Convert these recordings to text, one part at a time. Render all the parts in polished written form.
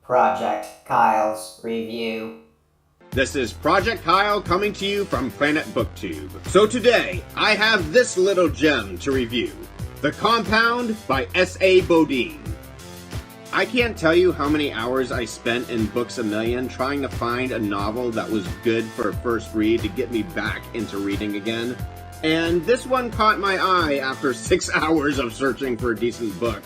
Project Kyle's review. This is Project Kyle coming to you from Planet Booktube. So today, I have this little gem to review. The Compound by S.A.Bodeen. I can't tell you how many hours I spent in Books A Million trying to find a novel that was good for a first read to get me back into reading again. And this one caught my eye after 6 hours of searching for a decent book.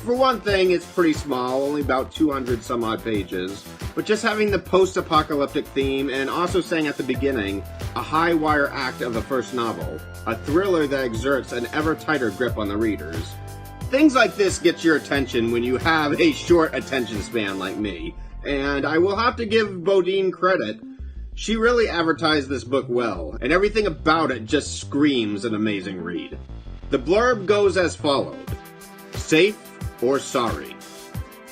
For one thing, it's pretty small, only about 200 some odd pages, but just having the post-apocalyptic theme and also saying at the beginning, a high-wire act of the first novel, a thriller that exerts an ever-tighter grip on the readers. Things like this get your attention when you have a short attention span like me, and I will have to give Bodeen credit. She really advertised this book well, and everything about it just screams an amazing read. The blurb goes as followed. Safe or sorry.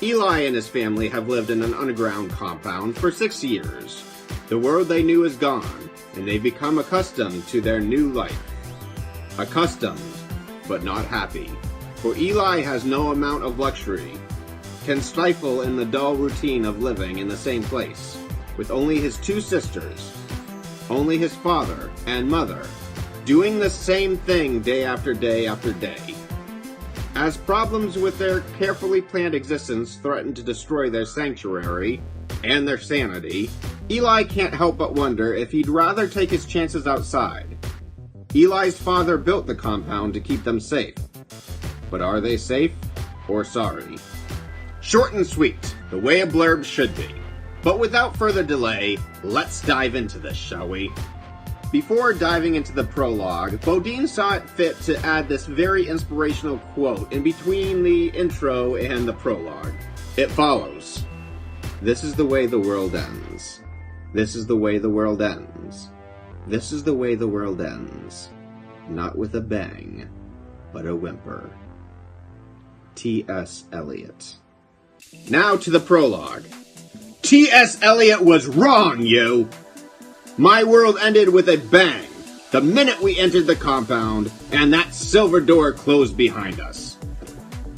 Eli and his family have lived in an underground compound for 6 years. The world they knew is gone, and they've become accustomed to their new life. Accustomed, but not happy. For Eli has no amount of luxury, can stifle in the dull routine of living in the same place, with only his 2 sisters, only his father and mother, doing the same thing day after day after day. As problems with their carefully planned existence threaten to destroy their sanctuary and their sanity, Eli can't help but wonder if he'd rather take his chances outside. Eli's father built the compound to keep them safe. But are they safe or sorry? Short and sweet, the way a blurb should be. But without further delay, let's dive into this, shall we? Before diving into the prologue, Bodeen saw it fit to add this very inspirational quote in between the intro and the prologue. It follows. This is the way the world ends. This is the way the world ends. This is the way the world ends. Not with a bang, but a whimper. T.S. Eliot. Now to the prologue. T.S. Eliot was wrong, you! My world ended with a bang, the minute we entered the compound, and that silver door closed behind us.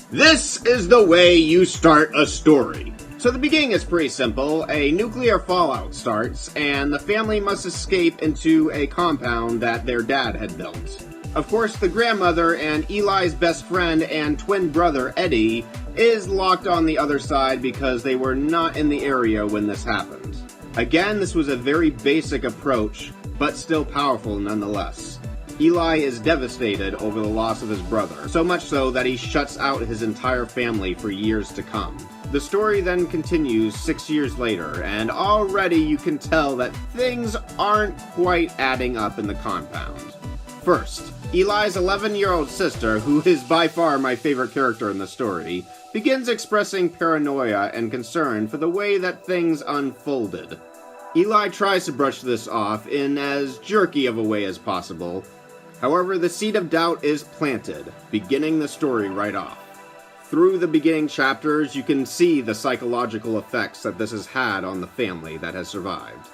This is the way you start a story. So the beginning is pretty simple. A nuclear fallout starts, and the family must escape into a compound that their dad had built. Of course, the grandmother and Eli's best friend and twin brother, Eddie, is locked on the other side because they were not in the area when this happened. Again, this was a very basic approach, but still powerful nonetheless. Eli is devastated over the loss of his brother, so much so that he shuts out his entire family for years to come. The story then continues 6 years later, and already you can tell that things aren't quite adding up in the compound. First, Eli's 11-year-old sister, who is by far my favorite character in the story, begins expressing paranoia and concern for the way that things unfolded. Eli tries to brush this off in as jerky of a way as possible. However, the seed of doubt is planted, beginning the story right off. Through the beginning chapters, you can see the psychological effects that this has had on the family that has survived.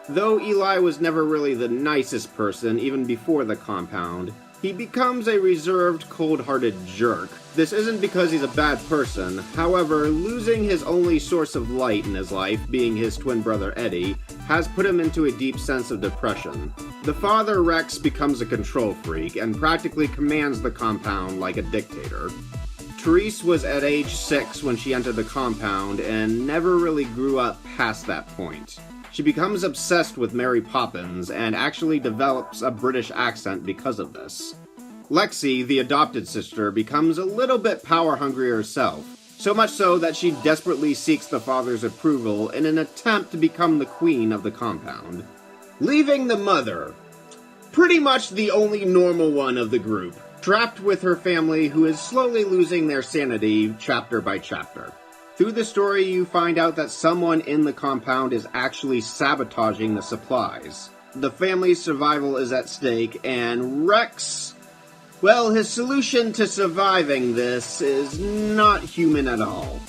Though Eli was never really the nicest person, even before the compound, he becomes a reserved, cold-hearted jerk. This isn't because he's a bad person. However, losing his only source of light in his life, being his twin brother Eddie, has put him into a deep sense of depression. The father, Rex, becomes a control freak and practically commands the compound like a dictator. Therese was at age 6 when she entered the compound and never really grew up past that point. She becomes obsessed with Mary Poppins and actually develops a British accent because of this. Lexi, the adopted sister, becomes a little bit power-hungry herself, so much so that she desperately seeks the father's approval in an attempt to become the queen of the compound. Leaving the mother, pretty much the only normal one of the group, trapped with her family who is slowly losing their sanity chapter by chapter. Through the story, you find out that someone in the compound is actually sabotaging the supplies. The family's survival is at stake, and Rex, well, his solution to surviving this is not human at all.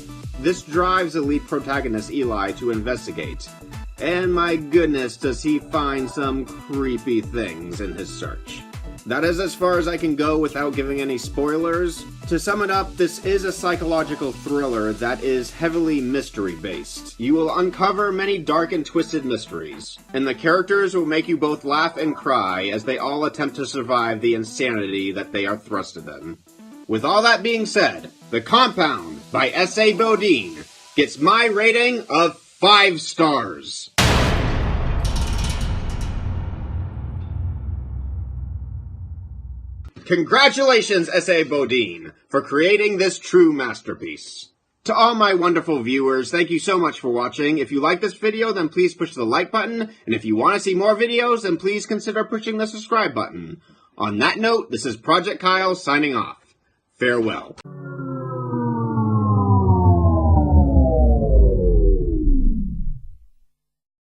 This drives the lead protagonist Eli to investigate, and my goodness does he find some creepy things in his search. That is as far as I can go without giving any spoilers. To sum it up, this is a psychological thriller that is heavily mystery-based. You will uncover many dark and twisted mysteries, and the characters will make you both laugh and cry as they all attempt to survive the insanity that they are thrusted in. With all that being said, The Compound by S.A.Bodeen gets my rating of 5 stars. Congratulations, S.A.Bodeen, for creating this true masterpiece. To all my wonderful viewers, thank you so much for watching. If you like this video, then please push the like button, and if you want to see more videos, then please consider pushing the subscribe button. On that note, this is Project Kyle signing off. Farewell.